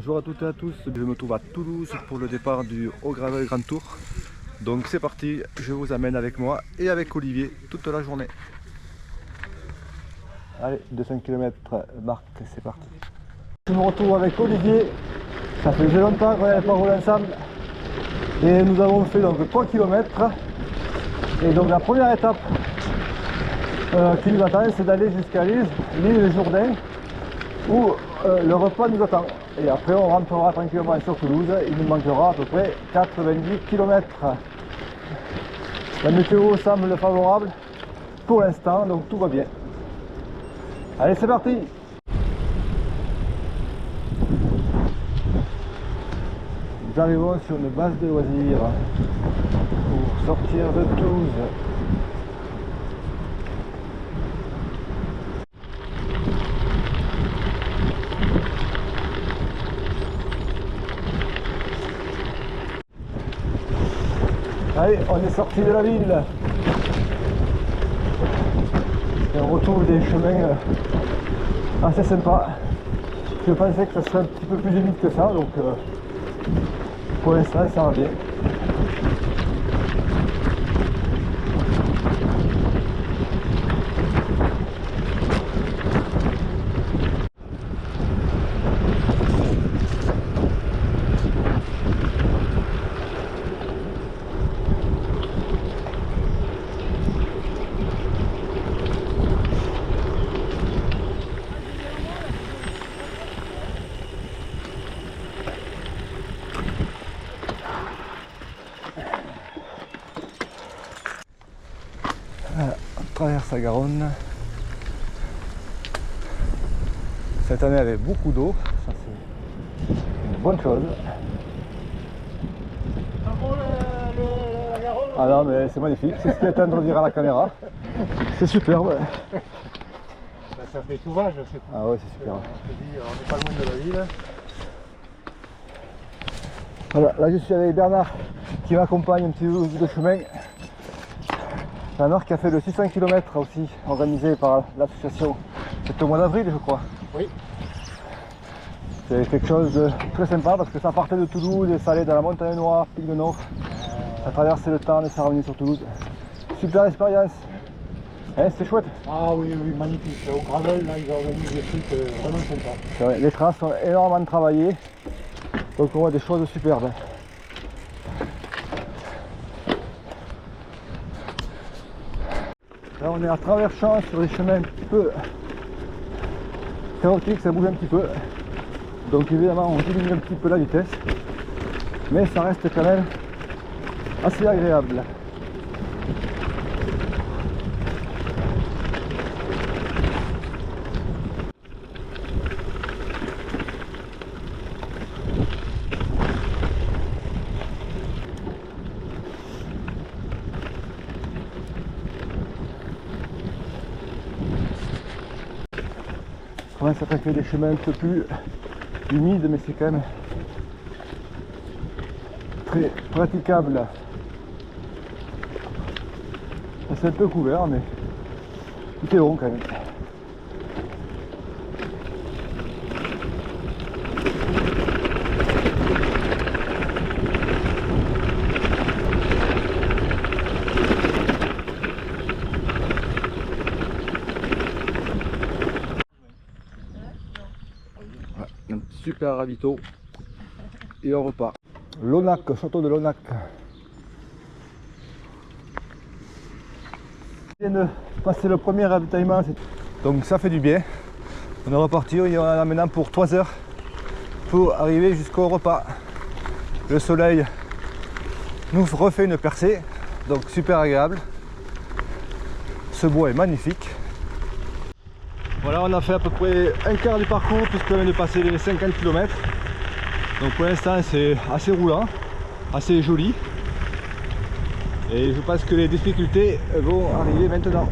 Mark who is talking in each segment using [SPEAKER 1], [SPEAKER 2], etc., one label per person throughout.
[SPEAKER 1] Bonjour à toutes et à tous, je me trouve à Toulouse pour le départ du Haut Gravel Grand Tour. Donc c'est parti, je vous amène avec moi et avec Olivier toute la journée. Allez, 200 km Marc, c'est parti. Je me retrouve avec Olivier, ça fait longtemps qu'on n'avait pas roulé ensemble. Et nous avons fait donc 3 km. Et donc la première étape qui nous attend, c'est d'aller jusqu'à l'île Jourdain, où le repas nous attend. Et après on rentrera tranquillement sur Toulouse, il nous manquera à peu près 90 km. La météo semble favorable pour l'instant, donc tout va bien. Allez, c'est parti! Nous arrivons sur une base de loisirs pour sortir de Toulouse. Allez, on est sorti de la ville. Et on retrouve des chemins assez sympas. Je pensais que ça serait un petit peu plus humide que ça, donc pour l'instant ça va bien. On traverse la Garonne. Cette année avec beaucoup d'eau, ça c'est une bonne chose. Ah non mais c'est magnifique, c'est ce qui est en train de dire à la caméra. C'est superbe.
[SPEAKER 2] Ça fait sauvage, c'est tout.
[SPEAKER 1] Ah ouais, c'est super.
[SPEAKER 2] On n'est pas loin de la ville.
[SPEAKER 1] Voilà, là je suis avec Bernard qui m'accompagne un petit bout de chemin. Bernard qui a fait le 600 km aussi, organisé par l'association. C'était au mois d'avril je crois.
[SPEAKER 2] Oui.
[SPEAKER 1] C'est quelque chose de très sympa parce que ça partait de Toulouse et ça allait dans la montagne noire, Pic de Nord. Ça traversait le Tarn et ça revenait sur Toulouse. Super expérience. Hein, c'était chouette.
[SPEAKER 2] Ah oui, oui, magnifique. Au Gravel, là, ils organisent des trucs vraiment sympas.
[SPEAKER 1] C'est vrai, les traces sont énormément travaillées. Donc on voit des choses superbes. Là on est à travers champs sur des chemins un petit peu chaotiques, ça bouge un petit peu. Donc évidemment on diminue un petit peu la vitesse. Mais ça reste quand même assez agréable. On commence à attaquer des chemins un peu plus humides, mais c'est quand même très praticable. C'est un peu couvert, mais tout est bon quand même. Un super ravito et on repart. Lonac, château de Lonac. On vient de passer le premier ravitaillement, donc ça fait du bien. On est reparti, il y en a maintenant pour 3 heures pour arriver jusqu'au repas. Le soleil nous refait une percée, donc super agréable. Ce bois est magnifique. Voilà, on a fait à peu près un quart du parcours puisqu'on vient de passer les 50 km. Donc pour l'instant c'est assez roulant, assez joli. Et je pense que les difficultés vont arriver maintenant.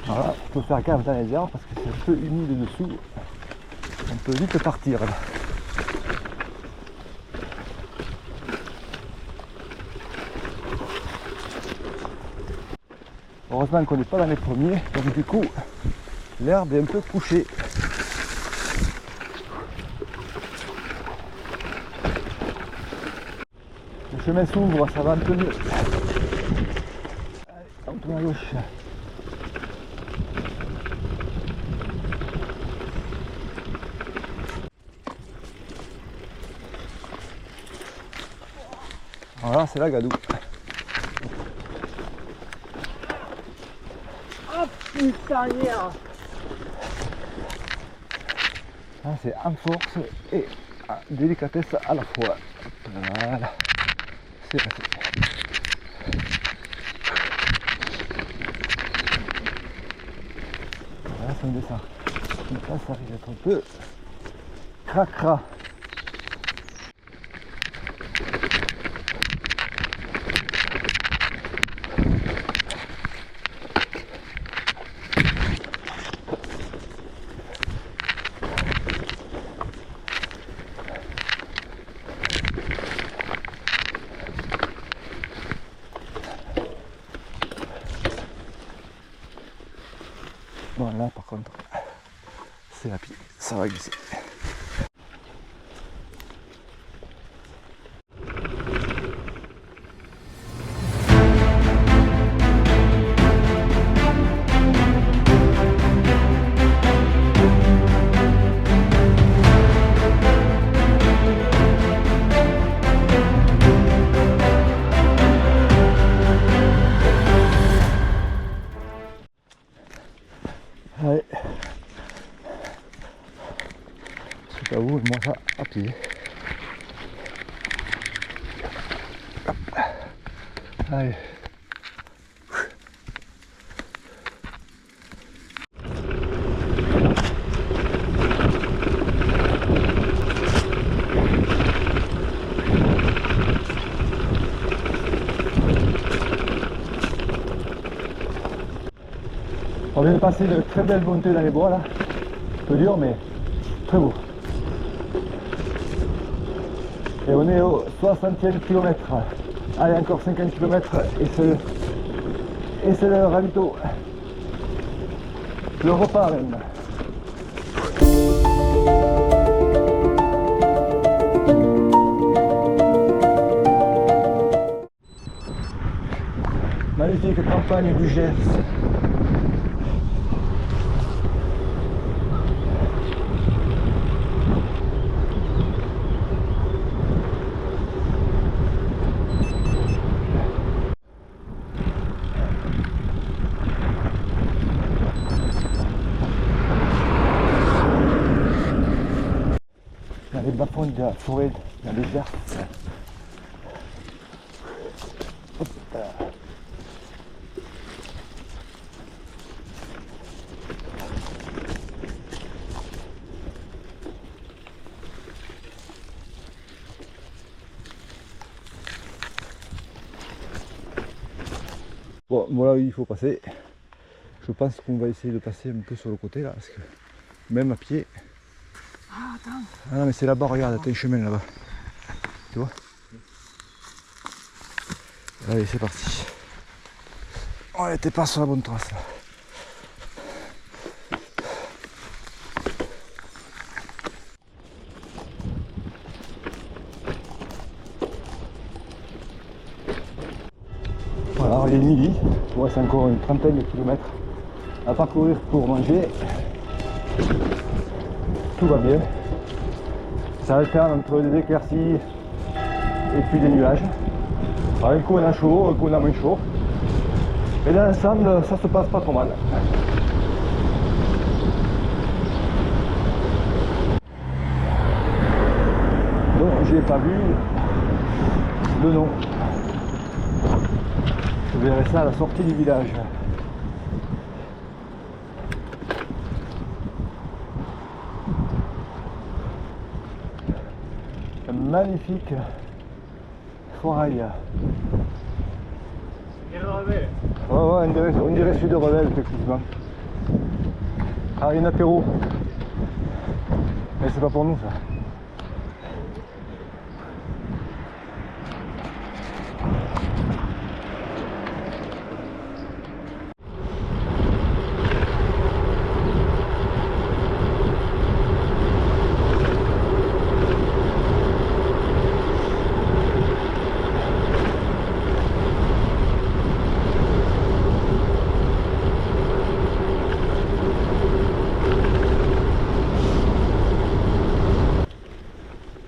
[SPEAKER 1] Voilà, il faut faire gaffe dans les arbres parce que c'est un peu humide dessous. On peut vite partir là. Heureusement qu'on n'est pas dans les premiers, donc du coup l'herbe est un peu couchée. Le chemin s'ouvre, ça va un peu mieux. Allez, on tourne à gauche. Voilà, c'est la Gadoue.
[SPEAKER 2] Oh putain, merde.
[SPEAKER 1] Ah, c'est en force et en délicatesse à la fois. Voilà, c'est passé. Voilà, ça me descend. Donc là, ça risque d'être un peu cracra. Bon, là par contre, c'est la pile, ça va glisser. Allez, c'est à vous et moi ça à pied. Hop. Allez. On vient de passer de très belles montées dans les bois là, un peu dur mais très beau. Et on est au 60e kilomètre. Allez, encore 50 km et c'est le ravito. Le repas même. Magnifique campagne du Gers. Dans les bas-fonds de la forêt, dans les Gers. Hop là. Bon, voilà, il faut passer. Je pense qu'on va essayer de passer un peu sur le côté là, parce que même à pied.
[SPEAKER 2] Ah, attends.
[SPEAKER 1] Ah non, mais c'est là-bas, regarde, t'as un chemin là-bas. Tu vois? Allez, c'est parti. On n'était pas sur la bonne trace là. Voilà, il est midi, il reste encore une trentaine de kilomètres à parcourir pour manger. Tout va bien. Ça alterne entre des éclaircies et puis des nuages. Alors, un coup on a chaud, un coup on a moins chaud. Mais dans l'ensemble, ça se passe pas trop mal. Donc j'ai pas vu le nom. Je verrai ça à la sortie du village. Un magnifique forail.
[SPEAKER 2] Et le revêt.
[SPEAKER 1] Ouais, on dirait celui de Revel, effectivement. Ah, il y a un apéro. Mais c'est pas pour nous ça.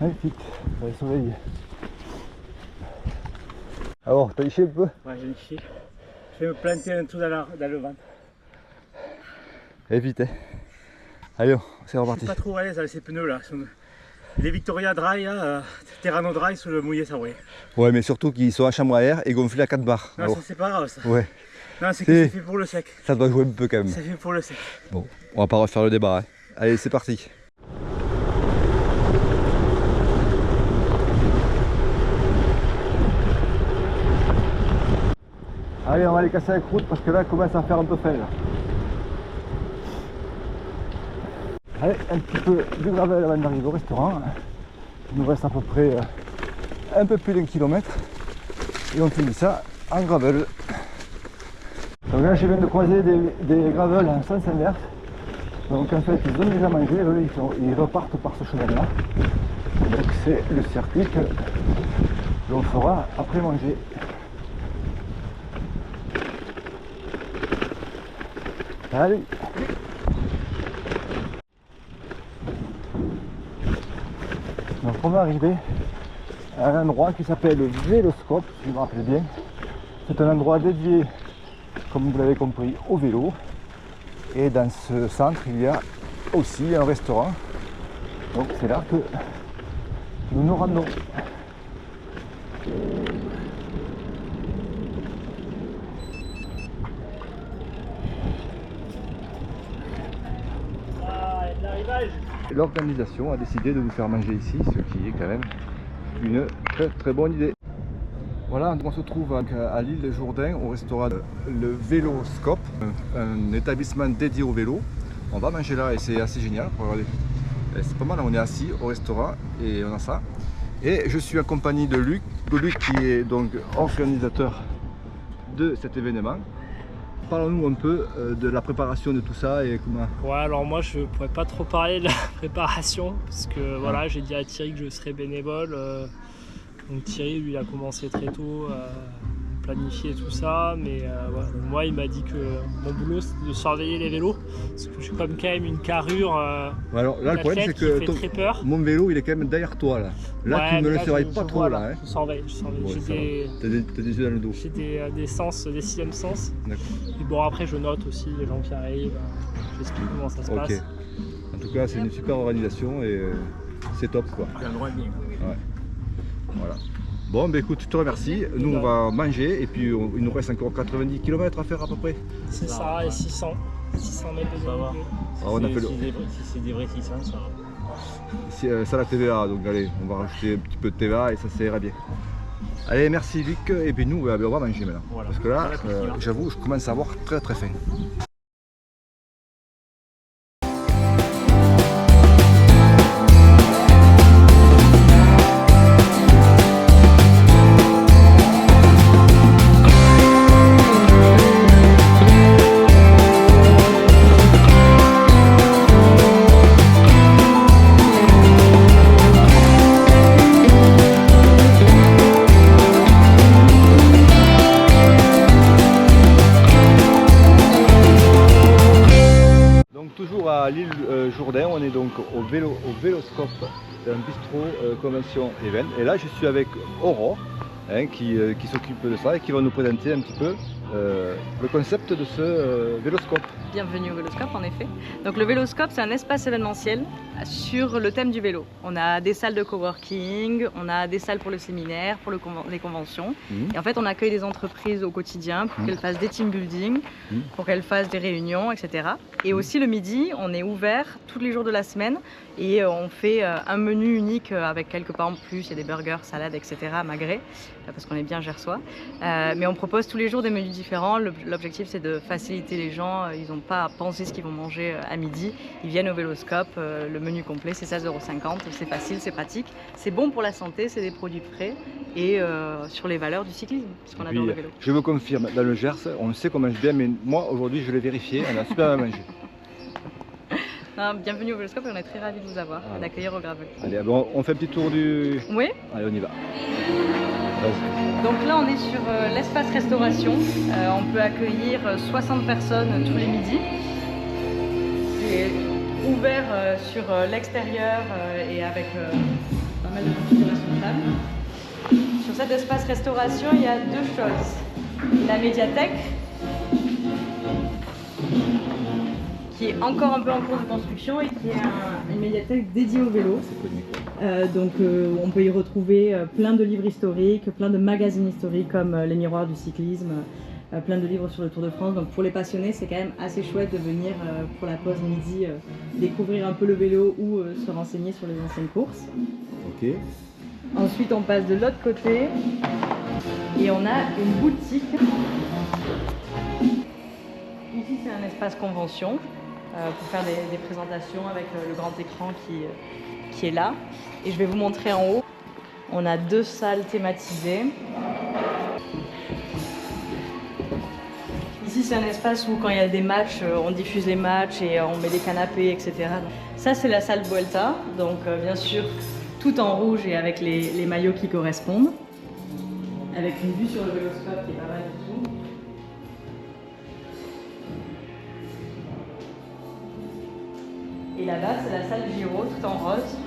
[SPEAKER 1] Magnifique, le soleil. Alors, t'as liché un peu?
[SPEAKER 2] Ouais, j'ai liché. Je vais me planter un tout dans le ventre.
[SPEAKER 1] Et vite, hein. Allez, c'est
[SPEAKER 2] Je
[SPEAKER 1] reparti.
[SPEAKER 2] suis pas trop à l'aise avec ces pneus là. Les Victoria Dry, Terrano Dry sur le mouillé, ça ouais.
[SPEAKER 1] Ouais, mais surtout qu'ils sont à chambre à air et gonflés à 4 bars.
[SPEAKER 2] Non,
[SPEAKER 1] Alors,
[SPEAKER 2] ça c'est pas grave ça.
[SPEAKER 1] ouais,
[SPEAKER 2] Non, c'est que c'est fait pour le sec.
[SPEAKER 1] ça doit jouer un peu quand même.
[SPEAKER 2] C'est fait pour le sec.
[SPEAKER 1] Bon, on va pas refaire le débat. Hein. Allez, c'est parti. Allez, on va aller casser la croûte parce que là, il commence à faire un peu faim. Là. Allez, un petit peu de gravel avant d'arriver au restaurant. Il nous reste à peu près un peu plus d'1 kilomètre. Et on finit ça en gravel. Donc là, je viens de croiser des gravels en sens inverse. Donc en fait, ils donnent déjà à manger, eux, ils repartent par ce chemin-là. Donc c'est le circuit que l'on fera après manger. Allez. Donc on va arriver à un endroit qui s'appelle le Véloscope, si je me rappelle bien. C'est un endroit dédié, comme vous l'avez compris, au vélo. Et dans ce centre, il y a aussi un restaurant. Donc c'est là que nous nous rendons. L'organisation a décidé de vous faire manger ici, ce qui est quand même une très bonne idée. Voilà, on se trouve à l'île de Jourdain au restaurant Le Véloscope, un établissement dédié au vélo. On va manger là et c'est assez génial. Regardez, c'est pas mal, on est assis au restaurant et on a ça. Et je suis accompagné de Luc qui est donc organisateur de cet événement. Parlons-nous un peu de la préparation de tout ça et comment...
[SPEAKER 3] Ouais, alors moi je pourrais pas trop parler de la préparation parce que voilà, j'ai dit à Thierry que je serais bénévole. Donc Thierry, lui, il a commencé très tôt à planifier tout ça, mais voilà. Donc moi, il m'a dit que mon boulot c'est de surveiller les vélos parce que j'ai comme quand même une carrure.
[SPEAKER 1] Alors là, le problème c'est que
[SPEAKER 3] très peur.
[SPEAKER 1] mon vélo, il est quand même derrière toi là. Là,
[SPEAKER 3] ouais,
[SPEAKER 1] tu me le
[SPEAKER 3] là,
[SPEAKER 1] surveilles pas trop là. Hein.
[SPEAKER 3] Je surveille.
[SPEAKER 1] Ouais, t'as des yeux dans le dos.
[SPEAKER 3] J'ai des sens, des sixièmes sens.
[SPEAKER 1] D'accord.
[SPEAKER 3] Et bon, après, je note aussi les gens qui arrivent. J'explique comment ça se passe.
[SPEAKER 1] En tout cas, c'est une super organisation et c'est top quoi.
[SPEAKER 2] J'ai un droit de venir.
[SPEAKER 1] Ouais. Voilà. Bon, ben écoute, je te remercie. Nous, on va manger et puis il nous reste encore 90 km à faire à peu près.
[SPEAKER 3] C'est ça, et 600 mètres de dénivelé.
[SPEAKER 1] On a fait
[SPEAKER 2] Si c'est des vrais 600, ça va.
[SPEAKER 1] Ça la TVA, donc allez, on va rajouter un petit peu de TVA et ça ira bien. Allez, merci Luc, et puis nous, on va manger maintenant. Voilà. Parce que là, j'avoue, je commence à avoir très faim. Toujours à l'île Jourdain, on est donc au Véloscope, c'est un bistrot convention event. Et là je suis avec Aurore qui s'occupe de ça et qui va nous présenter un petit peu le concept de ce Véloscope.
[SPEAKER 4] Bienvenue au Véloscope en effet. Donc le Véloscope c'est un espace événementiel sur le thème du vélo. On a des salles de coworking, on a des salles pour le séminaire, pour les conventions. Et en fait on accueille des entreprises au quotidien pour qu'elles fassent des team building, pour qu'elles fassent des réunions, etc. Et aussi le midi on est ouvert tous les jours de la semaine et on fait un menu unique avec quelques pains en plus, il y a des burgers, salades, etc. magrets, parce qu'on est bien gersois. Mais on propose tous les jours des menus différents. L'objectif c'est de faciliter les gens, ils n'ont pas à penser ce qu'ils vont manger à midi. Ils viennent au Véloscope, le menu complet c'est 16,50 €, c'est facile, c'est pratique, c'est bon pour la santé, c'est des produits frais et sur les valeurs du cyclisme, puisqu'on adore le vélo.
[SPEAKER 1] Je me confirme, dans le Gers, on sait qu'on mange bien, mais moi aujourd'hui je l'ai vérifié, on a super bien mangé.
[SPEAKER 4] Bienvenue au Véloscope et on est très ravis de vous avoir et d'accueillir au gravel.
[SPEAKER 1] Allez, bon, on fait un petit tour du...
[SPEAKER 4] Oui.
[SPEAKER 1] Allez, on y va.
[SPEAKER 4] Donc là on est sur l'espace restauration, on peut accueillir 60 personnes tous les midis. C'est ouvert sur l'extérieur et avec pas mal de configurations de table. Sur cet espace restauration, il y a deux choses. La médiathèque, qui est encore un peu en cours de construction et qui est une médiathèque dédiée au vélo. On peut y retrouver plein de livres historiques, plein de magazines historiques comme Les Miroirs du cyclisme, plein de livres sur le Tour de France. Donc pour les passionnés, c'est quand même assez chouette de venir pour la pause midi découvrir un peu le vélo ou se renseigner sur les anciennes courses.
[SPEAKER 1] Ok.
[SPEAKER 4] Ensuite, on passe de l'autre côté et on a une boutique. Ici, c'est un espace convention pour faire des présentations avec le grand écran qui est là. Et je vais vous montrer en haut. On a deux salles thématisées. Ici, c'est un espace où quand il y a des matchs, on diffuse les matchs et on met des canapés, etc. Ça, c'est la salle Vuelta. Donc, bien sûr, tout en rouge et avec les maillots qui correspondent. Avec une vue sur le véloscope qui est pas mal du tout. Et là-bas, c'est la salle Giro, tout en rose,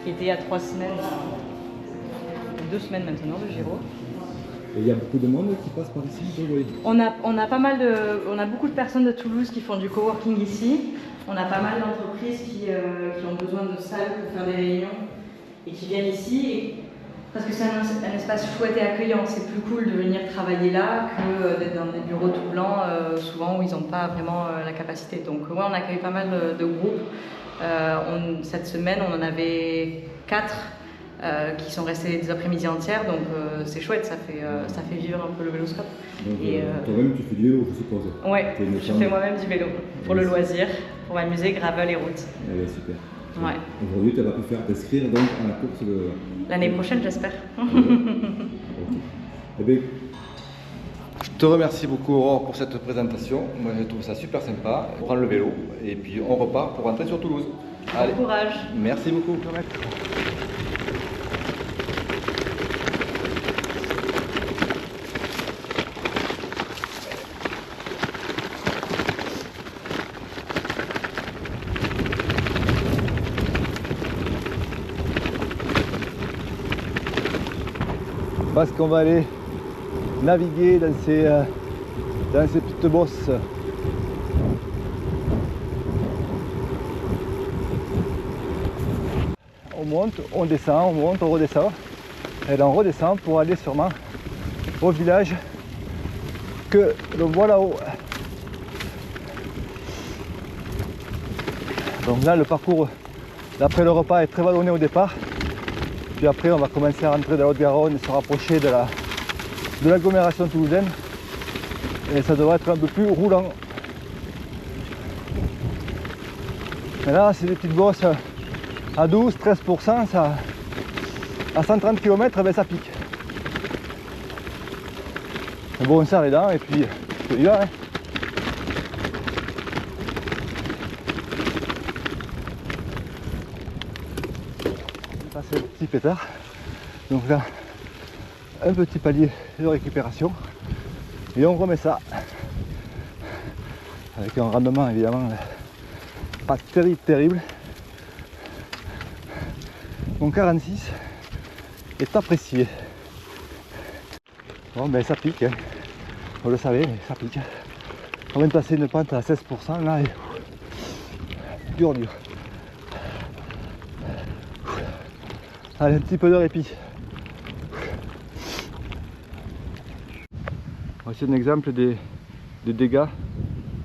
[SPEAKER 4] qui était il y a 3 semaines, 2 semaines maintenant, de Giro.
[SPEAKER 1] Et il y a beaucoup de monde qui passe par ici, oui.
[SPEAKER 4] On a beaucoup de personnes de Toulouse qui font du coworking ici. On a pas mal d'entreprises qui ont besoin de salles pour faire des réunions et qui viennent ici. Parce que c'est un espace chouette et accueillant. C'est plus cool de venir travailler là que d'être dans des bureaux tout blancs, souvent où ils n'ont pas vraiment la capacité. Donc ouais, on accueille pas mal de groupes. Cette semaine, on en avait 4 qui sont restés des après-midi entières. Donc c'est chouette, ça fait vivre un peu le véloscope.
[SPEAKER 1] Donc, toi-même, tu fais du vélo, je suppose.
[SPEAKER 4] Ouais, je fais moi-même du vélo pour le loisir, pour m'amuser, gravel et route.
[SPEAKER 1] Ouais, super.
[SPEAKER 4] Ouais.
[SPEAKER 1] Aujourd'hui, tu vas pu faire t'inscrire donc à la course de...
[SPEAKER 4] L'année prochaine, j'espère.
[SPEAKER 1] Okay. Eh bien, je te remercie beaucoup Aurore pour cette présentation. Moi, je trouve ça super sympa. On prend le vélo et puis on repart pour rentrer sur Toulouse. Allez.
[SPEAKER 4] Bon courage.
[SPEAKER 1] Merci beaucoup. Parce qu'on va aller naviguer dans ces petites bosses. On monte, on descend, on monte, on redescend. Et là on redescend pour aller sûrement au village que l'on voit là-haut. Donc là le parcours d'après le repas est très vallonné au départ. Puis après on va commencer à rentrer dans la Haute-Garonne et se rapprocher de l'agglomération toulousaine. Et ça devrait être un peu plus roulant. Et là c'est des petites bosses à 12-13%, ça, à 130 km, ben, ça pique. Mais bon, on serre les dents et puis on y va. Hein. Ça c'est le petit pétard. Donc là, un petit palier de récupération. Et on remet ça. Avec un rendement évidemment pas terrible. Mon 46 est apprécié. Bon ben ça pique, hein. Vous le savez, mais ça pique. On vient de passer une pente à 16% là et dur. Allez, un petit peu de répit. Voici un exemple des dégâts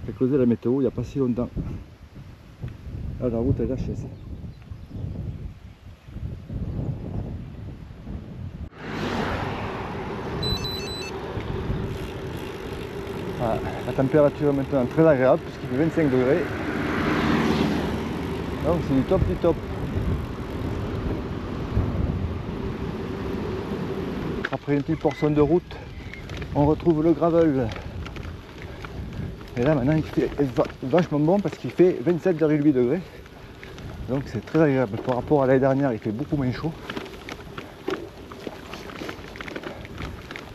[SPEAKER 1] qu'a causé la météo il n'y a pas si longtemps. Là, la route est lâchée. Voilà, la température est maintenant très agréable puisqu'il fait 25 degrés. Donc c'est du top du top. Après une petite portion de route, on retrouve le gravel. Et là maintenant il fait vachement bon parce qu'il fait 27,8 degrés. Donc c'est très agréable. Par rapport à l'année dernière, il fait beaucoup moins chaud.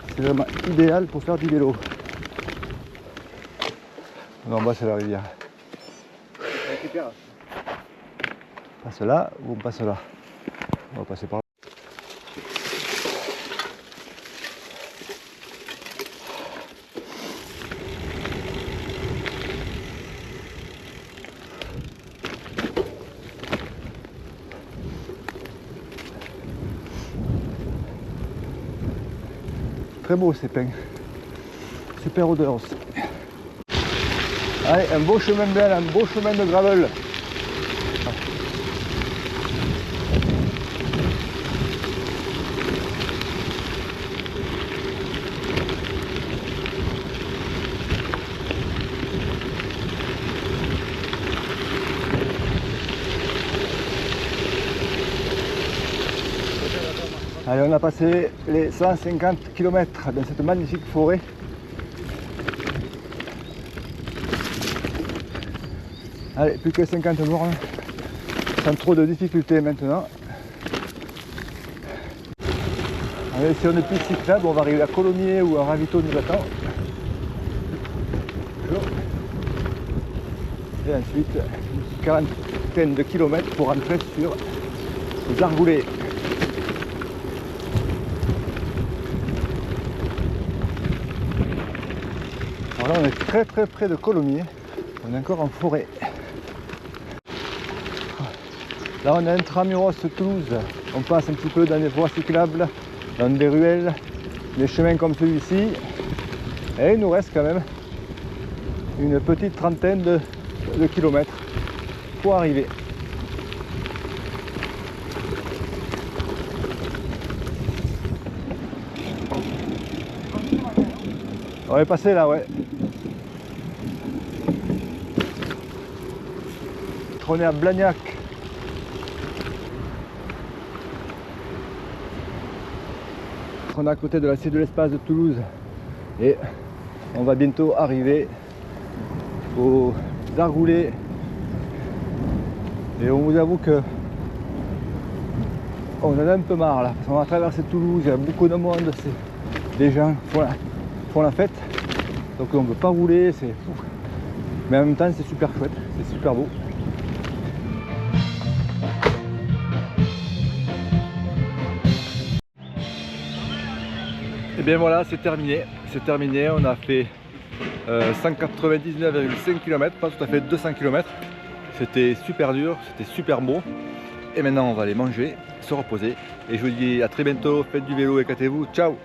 [SPEAKER 1] C'est vraiment idéal pour faire du vélo. En bas c'est la rivière. On passe là ou on passe là. On va passer par là. Très beau ces pins. Super odeur aussi. Allez, un beau chemin blanc, un beau chemin de gravel. Allez, on a passé les 150 km dans cette magnifique forêt. Allez, plus que 50 bornes, sans trop de difficultés maintenant. Allez, si on est plus cyclable, on va arriver à Colomiers ou à Ravito nous attend. Et ensuite, une quarantaine de kilomètres pour rentrer sur les Argoulets. Alors là, on est très très près de Colomiers. On est encore en forêt. Là, on a Intramuros Toulouse. On passe un petit peu dans des voies cyclables, dans des ruelles, des chemins comme celui-ci. Et il nous reste quand même une petite trentaine de kilomètres pour arriver. On est passé là, ouais. On est à Blagnac. On est à côté de la Cité de l'Espace de Toulouse et on va bientôt arriver aux Argoulets. Et on vous avoue que on en a un peu marre là, parce qu'on va traverser Toulouse, il y a beaucoup de monde, des gens font la fête, donc on ne peut pas rouler, c'est fou. Mais en même temps c'est super chouette, c'est super beau. Et bien voilà, c'est terminé, on a fait 199,5 km, pas tout à fait 200 km. C'était super dur, c'était super beau. Et maintenant on va aller manger, se reposer. Et je vous dis à très bientôt, faites du vélo, éclatez-vous, ciao!